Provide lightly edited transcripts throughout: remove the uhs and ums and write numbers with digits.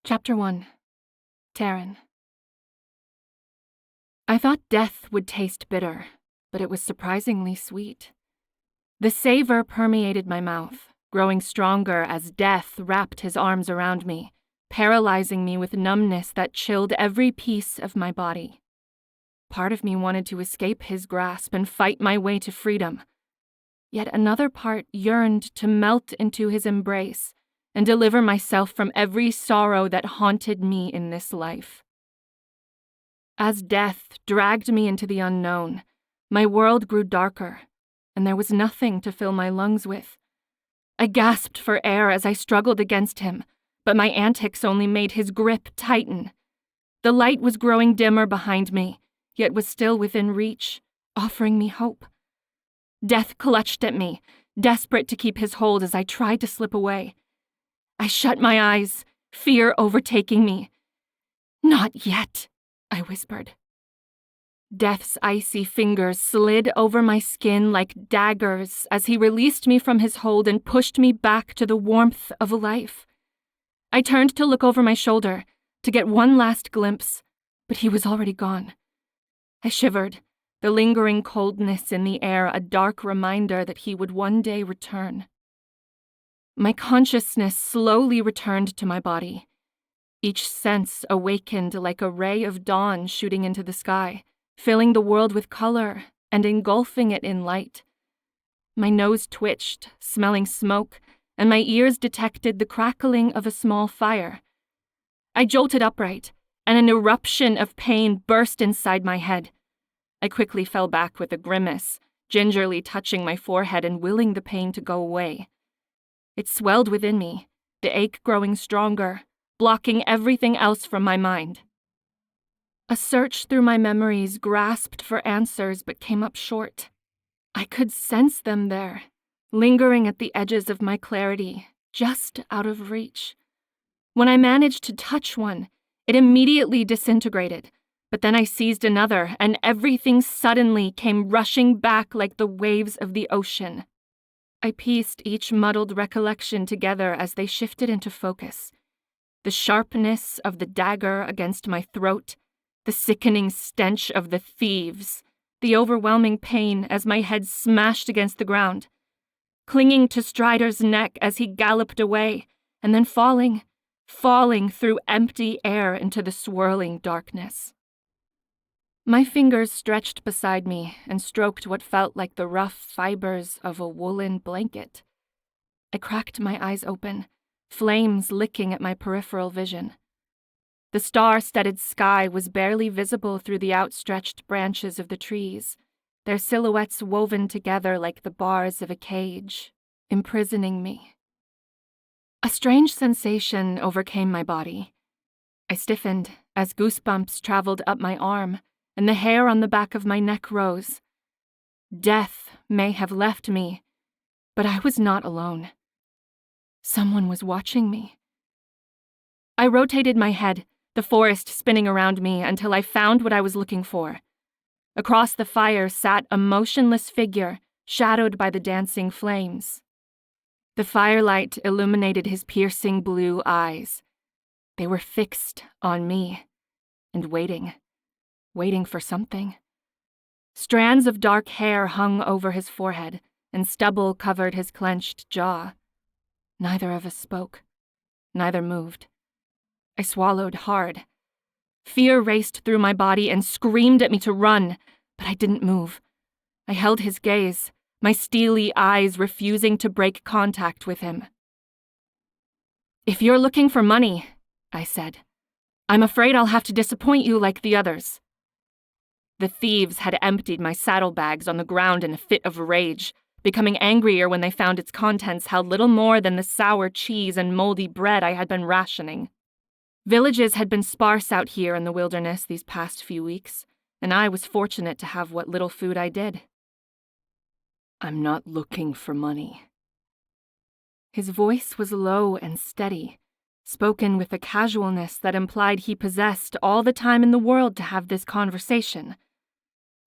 Chapter 1. Taryn. I thought death would taste bitter, but it was surprisingly sweet. The savor permeated my mouth, growing stronger as death wrapped his arms around me, paralyzing me with numbness that chilled every piece of my body. Part of me wanted to escape his grasp and fight my way to freedom. Yet another part yearned to melt into his embrace and deliver myself from every sorrow that haunted me in this life. As death dragged me into the unknown, my world grew darker, and there was nothing to fill my lungs with. I gasped for air as I struggled against him, but my antics only made his grip tighten. The light was growing dimmer behind me, yet was still within reach, offering me hope. Death clutched at me, desperate to keep his hold as I tried to slip away. I shut my eyes, fear overtaking me. "Not yet," I whispered. Death's icy fingers slid over my skin like daggers as he released me from his hold and pushed me back to the warmth of life. I turned to look over my shoulder, to get one last glimpse, but he was already gone. I shivered, the lingering coldness in the air a dark reminder that he would one day return. My consciousness slowly returned to my body. Each sense awakened like a ray of dawn shooting into the sky, filling the world with color and engulfing it in light. My nose twitched, smelling smoke, and my ears detected the crackling of a small fire. I jolted upright, and an eruption of pain burst inside my head. I quickly fell back with a grimace, gingerly touching my forehead and willing the pain to go away. It swelled within me, the ache growing stronger, blocking everything else from my mind. A search through my memories grasped for answers but came up short. I could sense them there, lingering at the edges of my clarity, just out of reach. When I managed to touch one, it immediately disintegrated, but then I seized another, and everything suddenly came rushing back like the waves of the ocean. I pieced each muddled recollection together as they shifted into focus. The sharpness of the dagger against my throat, the sickening stench of the thieves, the overwhelming pain as my head smashed against the ground, clinging to Strider's neck as he galloped away, and then falling through empty air into the swirling darkness. My fingers stretched beside me and stroked what felt like the rough fibers of a woolen blanket. I cracked my eyes open, flames licking at my peripheral vision. The star-studded sky was barely visible through the outstretched branches of the trees, their silhouettes woven together like the bars of a cage, imprisoning me. A strange sensation overcame my body. I stiffened as goosebumps traveled up my arm, and the hair on the back of my neck rose. Death may have left me, but I was not alone. Someone was watching me. I rotated my head, the forest spinning around me until I found what I was looking for. Across the fire sat a motionless figure, shadowed by the dancing flames. The firelight illuminated his piercing blue eyes. They were fixed on me, and waiting for something. Strands of dark hair hung over his forehead, and stubble covered his clenched jaw. Neither of us spoke. Neither moved. I swallowed hard. Fear raced through my body and screamed at me to run, but I didn't move. I held his gaze, my steely eyes refusing to break contact with him. "If you're looking for money," I said, "I'm afraid I'll have to disappoint you like the others." The thieves had emptied my saddlebags on the ground in a fit of rage, becoming angrier when they found its contents held little more than the sour cheese and moldy bread I had been rationing. Villages had been sparse out here in the wilderness these past few weeks, and I was fortunate to have what little food I did. "I'm not looking for money." His voice was low and steady, spoken with a casualness that implied he possessed all the time in the world to have this conversation.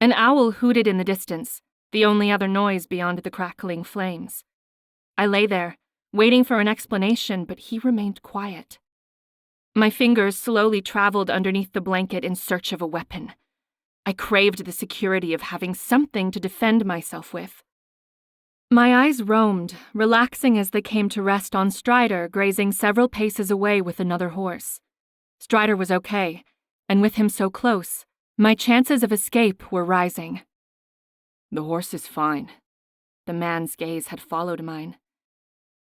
An owl hooted in the distance, the only other noise beyond the crackling flames. I lay there, waiting for an explanation, but he remained quiet. My fingers slowly traveled underneath the blanket in search of a weapon. I craved the security of having something to defend myself with. My eyes roamed, relaxing as they came to rest on Strider grazing several paces away with another horse. Strider was okay, and with him so close, my chances of escape were rising. The horse is fine. The man's gaze had followed mine.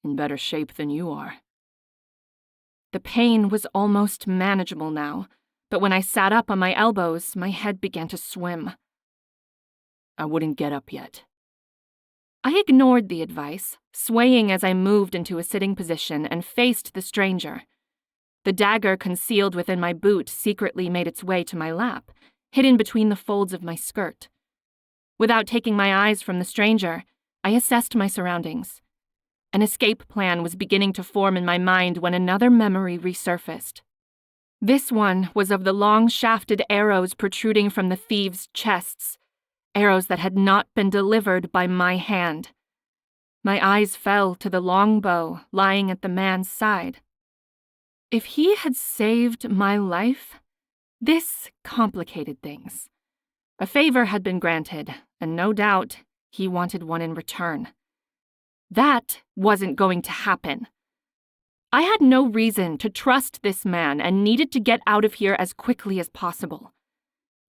In better shape than you are. The pain was almost manageable now, but when I sat up on my elbows, my head began to swim. I wouldn't get up yet. I ignored the advice, swaying as I moved into a sitting position and faced the stranger. The dagger concealed within my boot secretly made its way to my lap, hidden between the folds of my skirt. Without taking my eyes from the stranger, I assessed my surroundings. An escape plan was beginning to form in my mind when another memory resurfaced. This one was of the long-shafted arrows protruding from the thieves' chests, arrows that had not been delivered by my hand. My eyes fell to the longbow lying at the man's side. If he had saved my life, this complicated things. A favor had been granted, and no doubt he wanted one in return. That wasn't going to happen. I had no reason to trust this man and needed to get out of here as quickly as possible.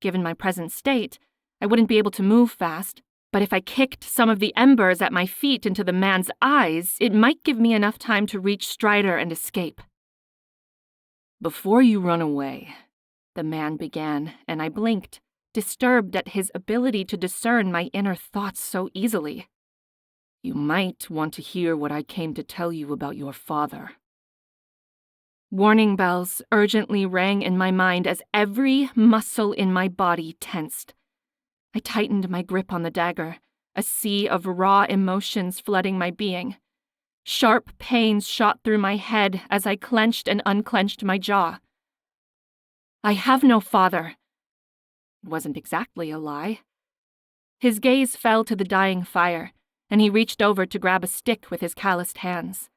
Given my present state, I wouldn't be able to move fast, but if I kicked some of the embers at my feet into the man's eyes, it might give me enough time to reach Strider and escape. Before you run away, the man began, and I blinked, disturbed at his ability to discern my inner thoughts so easily. You might want to hear what I came to tell you about your father. Warning bells urgently rang in my mind as every muscle in my body tensed. I tightened my grip on the dagger, a sea of raw emotions flooding my being. Sharp pains shot through my head as I clenched and unclenched my jaw. I have no father. It wasn't exactly a lie. His gaze fell to the dying fire, and he reached over to grab a stick with his calloused hands.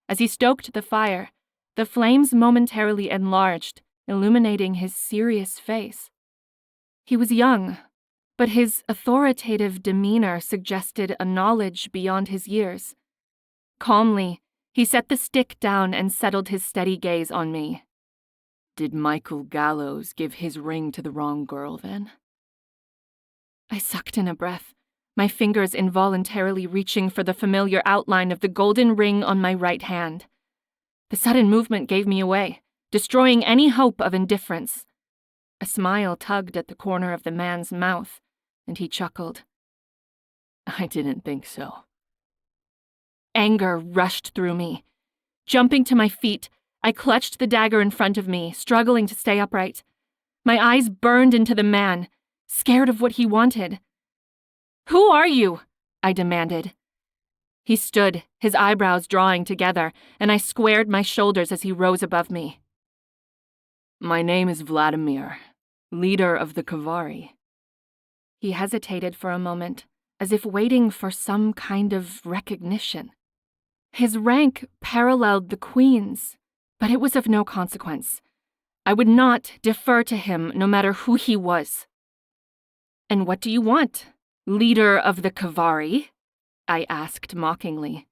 As he stoked the fire, the flames momentarily enlarged, illuminating his serious face. He was young, but his authoritative demeanor suggested a knowledge beyond his years. Calmly, he set the stick down and settled his steady gaze on me. Did Michael Gallows give his ring to the wrong girl, then? I sucked in a breath, my fingers involuntarily reaching for the familiar outline of the golden ring on my right hand. The sudden movement gave me away, destroying any hope of indifference. A smile tugged at the corner of the man's mouth, and he chuckled. I didn't think so. Anger rushed through me. Jumping to my feet, I clutched the dagger in front of me, struggling to stay upright. My eyes burned into the man, scared of what he wanted. "Who are you?" I demanded. He stood, his eyebrows drawing together, and I squared my shoulders as he rose above me. My name is Vladimir, leader of the Kavari. He hesitated for a moment, as if waiting for some kind of recognition. His rank paralleled the Queen's, but it was of no consequence. I would not defer to him no matter who he was. "And what do you want, leader of the Kavari?" I asked mockingly.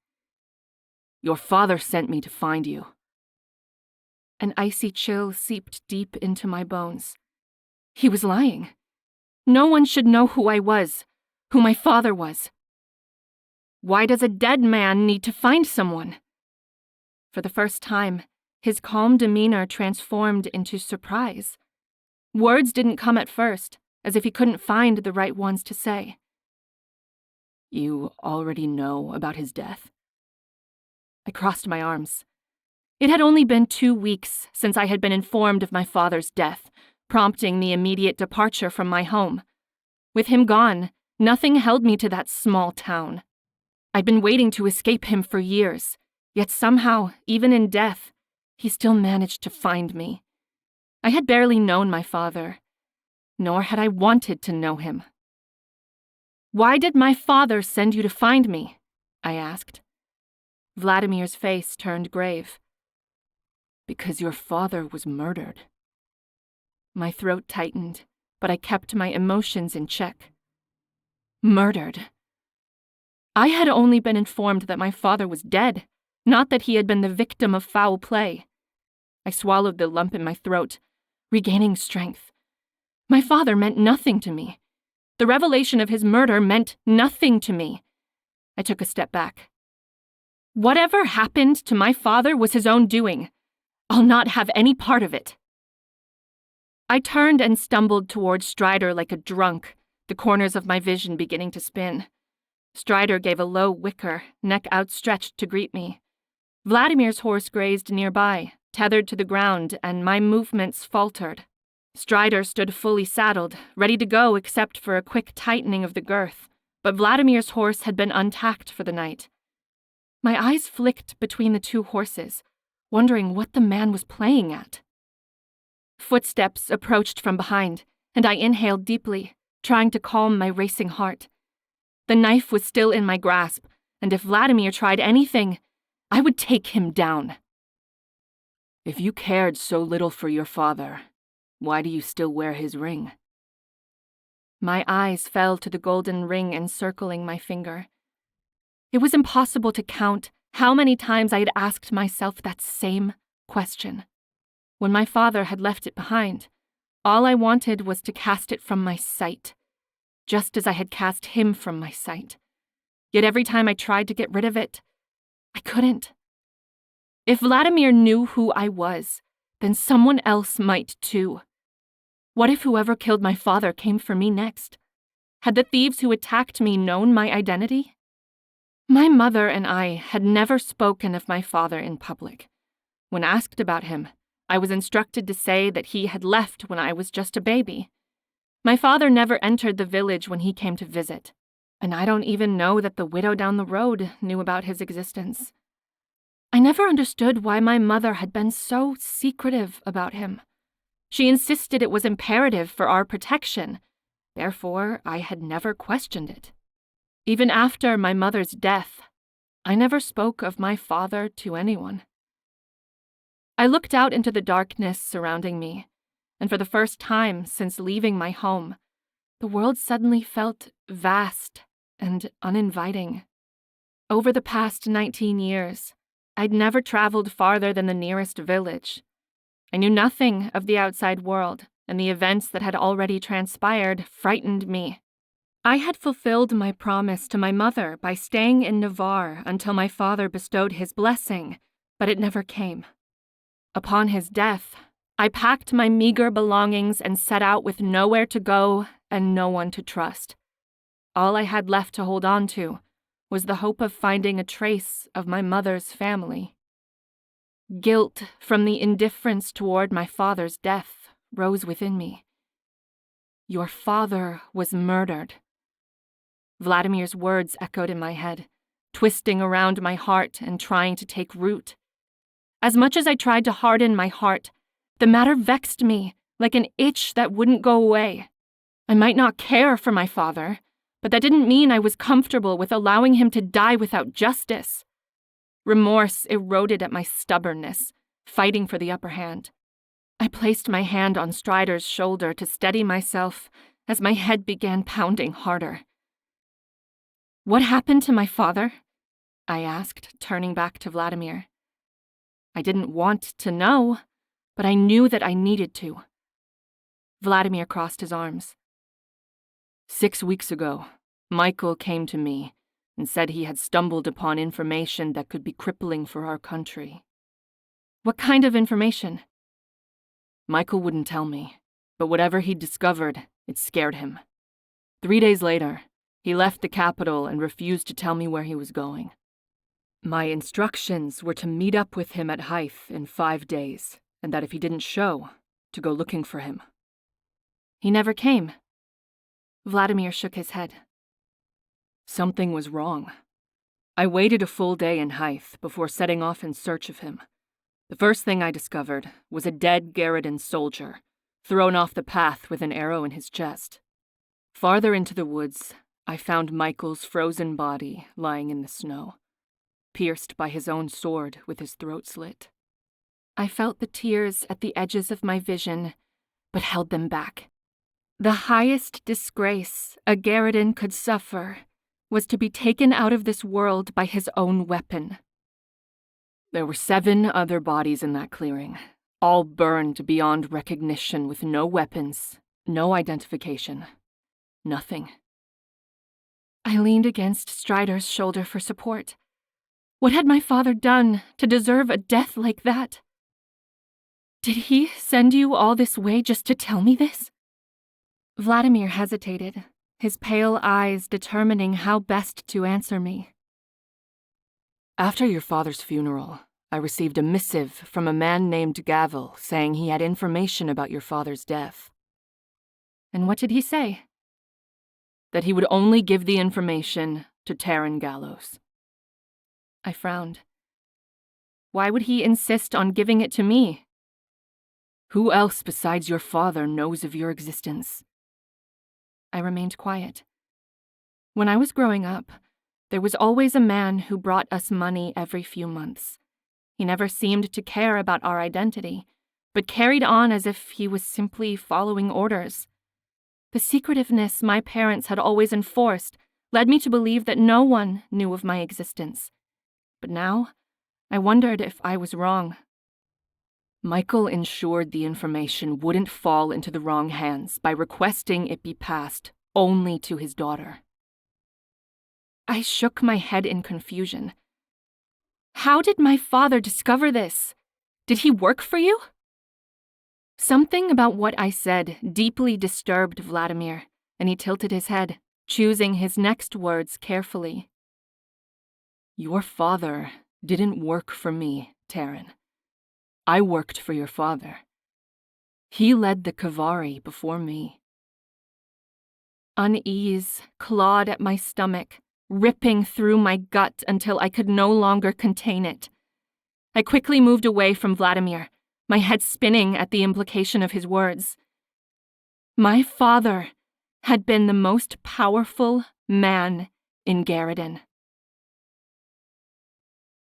Your father sent me to find you. An icy chill seeped deep into my bones. He was lying. No one should know who I was, who my father was. Why does a dead man need to find someone? For the first time, his calm demeanor transformed into surprise. Words didn't come at first, as if he couldn't find the right ones to say. You already know about his death? I crossed my arms. It had only been 2 weeks since I had been informed of my father's death, prompting the immediate departure from my home. With him gone, nothing held me to that small town. I'd been waiting to escape him for years, yet somehow, even in death, he still managed to find me. I had barely known my father, nor had I wanted to know him. "Why did my father send you to find me?" I asked. Vladimir's face turned grave. Because your father was murdered. My throat tightened, but I kept my emotions in check. Murdered. I had only been informed that my father was dead, not that he had been the victim of foul play. I swallowed the lump in my throat, regaining strength. My father meant nothing to me. The revelation of his murder meant nothing to me. I took a step back. Whatever happened to my father was his own doing. I'll not have any part of it. I turned and stumbled toward Strider like a drunk, the corners of my vision beginning to spin. Strider gave a low whicker, neck outstretched to greet me. Vladimir's horse grazed nearby, tethered to the ground, and my movements faltered. Strider stood fully saddled, ready to go except for a quick tightening of the girth, but Vladimir's horse had been untacked for the night. My eyes flicked between the two horses, wondering what the man was playing at. Footsteps approached from behind, and I inhaled deeply, trying to calm my racing heart. The knife was still in my grasp, and if Vladimir tried anything, I would take him down. If you cared so little for your father, why do you still wear his ring? My eyes fell to the golden ring encircling my finger. It was impossible to count how many times I had asked myself that same question. When my father had left it behind, all I wanted was to cast it from my sight, just as I had cast him from my sight. Yet every time I tried to get rid of it, I couldn't. If Vladimir knew who I was, then someone else might too. What if whoever killed my father came for me next? Had the thieves who attacked me known my identity? My mother and I had never spoken of my father in public. When asked about him, I was instructed to say that he had left when I was just a baby. My father never entered the village when he came to visit, and I don't even know that the widow down the road knew about his existence. I never understood why my mother had been so secretive about him. She insisted it was imperative for our protection. Therefore, I had never questioned it. Even after my mother's death, I never spoke of my father to anyone. I looked out into the darkness surrounding me, and for the first time since leaving my home, the world suddenly felt vast and uninviting. Over the past 19 years, I'd never traveled farther than the nearest village. I knew nothing of the outside world, and the events that had already transpired frightened me. I had fulfilled my promise to my mother by staying in Navarre until my father bestowed his blessing, but it never came. Upon his death, I packed my meager belongings and set out with nowhere to go and no one to trust. All I had left to hold on to was the hope of finding a trace of my mother's family. Guilt from the indifference toward my father's death rose within me. Your father was murdered. Vladimir's words echoed in my head, twisting around my heart and trying to take root. As much as I tried to harden my heart, the matter vexed me like an itch that wouldn't go away. I might not care for my father, but that didn't mean I was comfortable with allowing him to die without justice. Remorse eroded at my stubbornness, fighting for the upper hand. I placed my hand on Strider's shoulder to steady myself as my head began pounding harder. What happened to my father? I asked, turning back to Vladimir. I didn't want to know, but I knew that I needed to. Vladimir crossed his arms. 6 weeks ago, Michael came to me and said he had stumbled upon information that could be crippling for our country. What kind of information? Michael wouldn't tell me, but whatever he'd discovered, it scared him. 3 days later, he left the capital and refused to tell me where he was going. My instructions were to meet up with him at Hythe in 5 days, and that if he didn't show, to go looking for him. He never came. Vladimir shook his head. Something was wrong. I waited a full day in Hythe before setting off in search of him. The first thing I discovered was a dead Garridan soldier, thrown off the path with an arrow in his chest. Farther into the woods, I found Michael's frozen body lying in the snow, pierced by his own sword with his throat slit. I felt the tears at the edges of my vision, but held them back. The highest disgrace a Garridan could suffer was to be taken out of this world by his own weapon. There were 7 other bodies in that clearing, all burned beyond recognition with no weapons, no identification, nothing. I leaned against Strider's shoulder for support. What had my father done to deserve a death like that? Did he send you all this way just to tell me this? Vladimir hesitated, his pale eyes determining how best to answer me. After your father's funeral, I received a missive from a man named Gavel saying he had information about your father's death. And what did he say? That he would only give the information to Taryn Gallows. I frowned. Why would he insist on giving it to me? Who else besides your father knows of your existence? I remained quiet. When I was growing up, there was always a man who brought us money every few months. He never seemed to care about our identity, but carried on as if he was simply following orders. The secretiveness my parents had always enforced led me to believe that no one knew of my existence. But now, I wondered if I was wrong. Michael ensured the information wouldn't fall into the wrong hands by requesting it be passed only to his daughter. I shook my head in confusion. How did my father discover this? Did he work for you? Something about what I said deeply disturbed Vladimir, and he tilted his head, choosing his next words carefully. Your father didn't work for me, Taryn. I worked for your father. He led the Kavari before me. Unease clawed at my stomach, ripping through my gut until I could no longer contain it. I quickly moved away from Vladimir, my head spinning at the implication of his words. My father had been the most powerful man in Garridan.